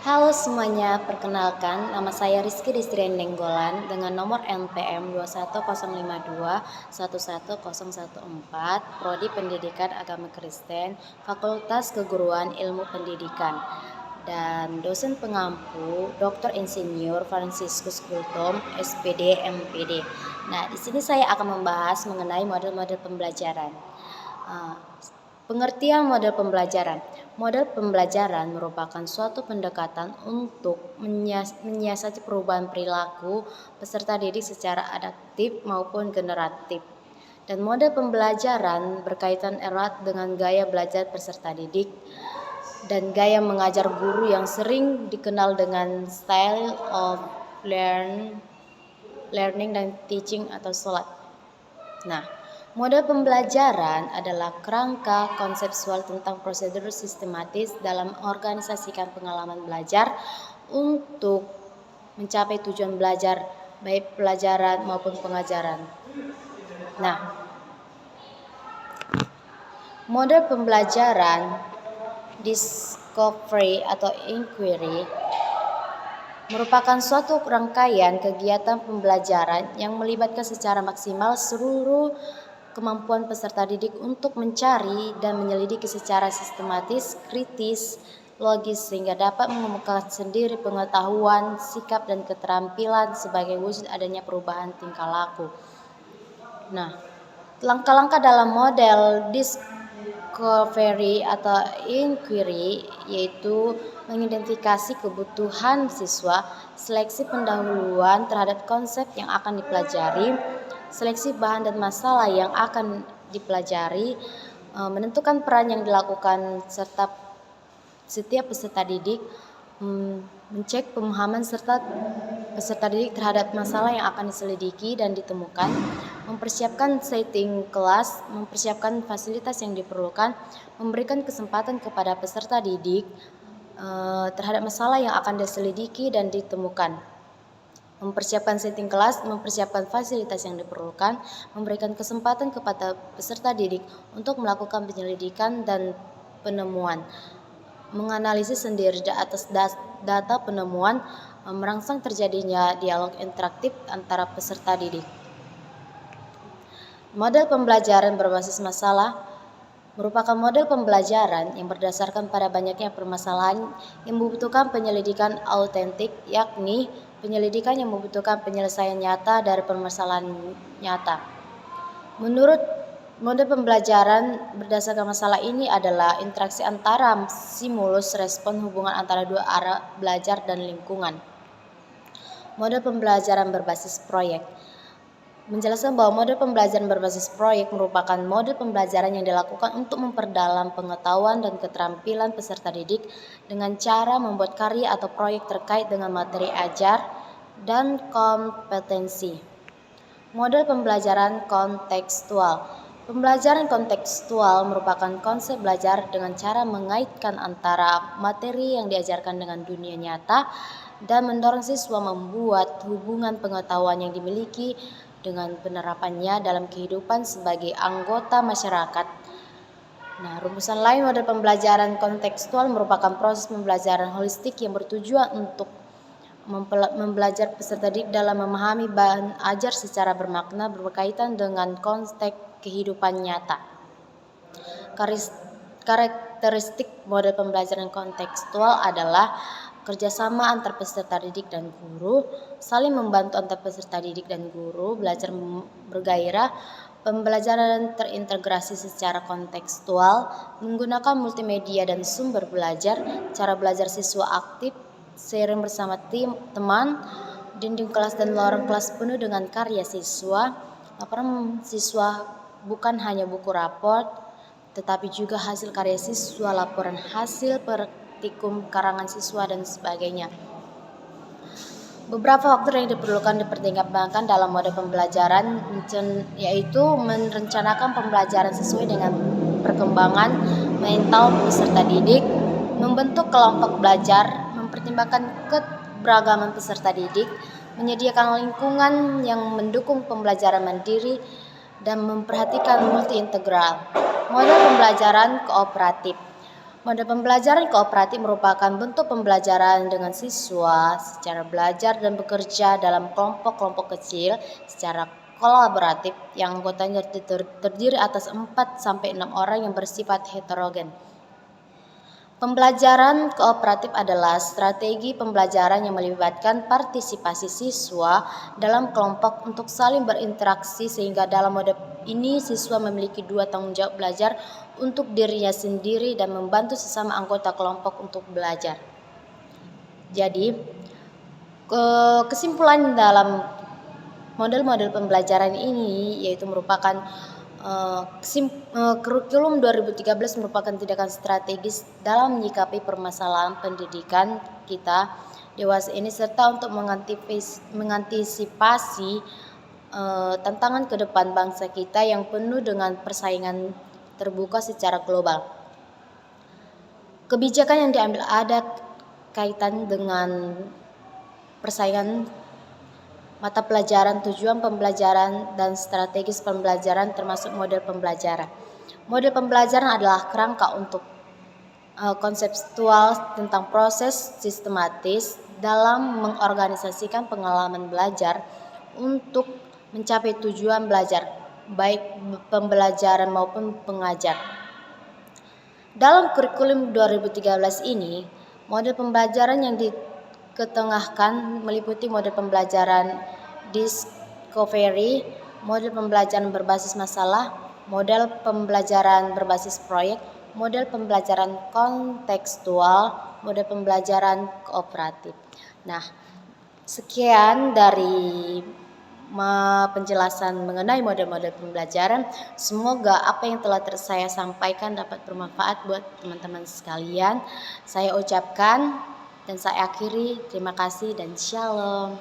Halo semuanya, perkenalkan nama saya Rizky Destrian Nenggolan dengan nomor NPM 21052111014, Prodi Pendidikan Agama Kristen, Fakultas Keguruan Ilmu Pendidikan, dan dosen pengampu Dr. Insinyur Franciscus Gultom, SPD, MPD. Nah, di sini saya akan membahas mengenai model-model pembelajaran. Uh, Pengertian model pembelajaran. Model pembelajaran merupakan suatu pendekatan untuk menyiasati perubahan perilaku peserta didik secara adaptif maupun generatif. Dan model pembelajaran berkaitan erat dengan gaya belajar peserta didik dan gaya mengajar guru yang sering dikenal dengan style of learning dan teaching atau SLOT. Nah, model pembelajaran adalah kerangka konseptual tentang prosedur sistematis dalam mengorganisasikan pengalaman belajar untuk mencapai tujuan belajar, baik pelajaran maupun pengajaran. Nah, model pembelajaran discovery atau inquiry merupakan suatu rangkaian kegiatan pembelajaran yang melibatkan secara maksimal seluruh kemampuan peserta didik untuk mencari dan menyelidiki secara sistematis, kritis, logis sehingga dapat mengemukakan sendiri pengetahuan, sikap dan keterampilan sebagai wujud adanya perubahan tingkah laku. Nah, langkah-langkah dalam model discovery atau inquiry yaitu mengidentifikasi kebutuhan siswa, seleksi pendahuluan terhadap konsep yang akan dipelajari, seleksi bahan dan masalah yang akan dipelajari, menentukan peran yang dilakukan serta setiap peserta didik, mencek pemahaman serta peserta didik terhadap masalah yang akan diselidiki dan ditemukan, mempersiapkan setting kelas, mempersiapkan fasilitas yang diperlukan, memberikan kesempatan kepada peserta didik terhadap masalah yang akan diselidiki dan ditemukan, mempersiapkan setting kelas, mempersiapkan fasilitas yang diperlukan, memberikan kesempatan kepada peserta didik untuk melakukan penyelidikan dan penemuan, menganalisis sendiri atas data penemuan, merangsang terjadinya dialog interaktif antara peserta didik. Model pembelajaran berbasis masalah merupakan model pembelajaran yang berdasarkan pada banyaknya permasalahan yang membutuhkan penyelidikan autentik, yakni penyelidikan yang membutuhkan penyelesaian nyata dari permasalahan nyata. Menurut model pembelajaran berdasarkan masalah ini adalah interaksi antara stimulus respon, hubungan antara dua arah belajar dan lingkungan. Model pembelajaran berbasis proyek menjelaskan bahwa model pembelajaran berbasis proyek merupakan model pembelajaran yang dilakukan untuk memperdalam pengetahuan dan keterampilan peserta didik dengan cara membuat karya atau proyek terkait dengan materi ajar dan kompetensi. Model pembelajaran kontekstual. Pembelajaran kontekstual merupakan konsep belajar dengan cara mengaitkan antara materi yang diajarkan dengan dunia nyata dan mendorong siswa membuat hubungan pengetahuan yang dimiliki dengan penerapannya dalam kehidupan sebagai anggota masyarakat. Nah, rumusan lain model pembelajaran kontekstual merupakan proses pembelajaran holistik yang bertujuan untuk membelajar peserta didik dalam memahami bahan ajar secara bermakna berkaitan dengan konteks kehidupan nyata. Karakteristik model pembelajaran kontekstual adalah kerjasama antar peserta didik dan guru, saling membantu antar peserta didik dan guru, belajar bergairah, pembelajaran terintegrasi secara kontekstual, menggunakan multimedia dan sumber belajar, cara belajar siswa aktif, sharing bersama teman, dinding kelas dan lorong kelas penuh dengan karya siswa, laporan siswa bukan hanya buku raport, tetapi juga hasil karya siswa, laporan hasil praktikum karangan siswa dan sebagainya. Beberapa faktor yang dipertimbangkan dalam model pembelajaran yaitu merencanakan pembelajaran sesuai dengan perkembangan mental peserta didik, membentuk kelompok belajar, mempertimbangkan keberagaman peserta didik, menyediakan lingkungan yang mendukung pembelajaran mandiri, dan memperhatikan multi integral. Model pembelajaran kooperatif Model pembelajaran kooperatif merupakan bentuk pembelajaran dengan siswa secara belajar dan bekerja dalam kelompok-kelompok kecil secara kolaboratif yang anggotanya terdiri atas 4-6 orang yang bersifat heterogen. Pembelajaran kooperatif adalah strategi pembelajaran yang melibatkan partisipasi siswa dalam kelompok untuk saling berinteraksi, sehingga dalam model ini siswa memiliki 2 tanggung jawab belajar untuk dirinya sendiri dan membantu sesama anggota kelompok untuk belajar. Jadi, kesimpulan dalam model-model pembelajaran ini yaitu merupakan kurikulum 2013 merupakan tindakan strategis dalam menyikapi permasalahan pendidikan kita dewasa ini, serta untuk mengantisipasi tantangan ke depan bangsa kita yang penuh dengan persaingan terbuka secara global. Kebijakan yang diambil ada kaitan dengan persaingan mata pelajaran, tujuan pembelajaran, dan strategis pembelajaran termasuk model pembelajaran. Model pembelajaran adalah kerangka untuk konseptual tentang proses sistematis dalam mengorganisasikan pengalaman belajar untuk mencapai tujuan belajar, baik pembelajaran maupun pengajar. Dalam kurikulum 2013 ini, model pembelajaran yang diketengahkan meliputi model pembelajaran discovery, model pembelajaran berbasis masalah, model pembelajaran berbasis proyek, model pembelajaran kontekstual, model pembelajaran kooperatif. Nah, sekian dari penjelasan mengenai model-model pembelajaran. Semoga apa yang telah saya sampaikan dapat bermanfaat buat teman-teman sekalian. Saya ucapkan dan saya akhiri terima kasih dan shalom.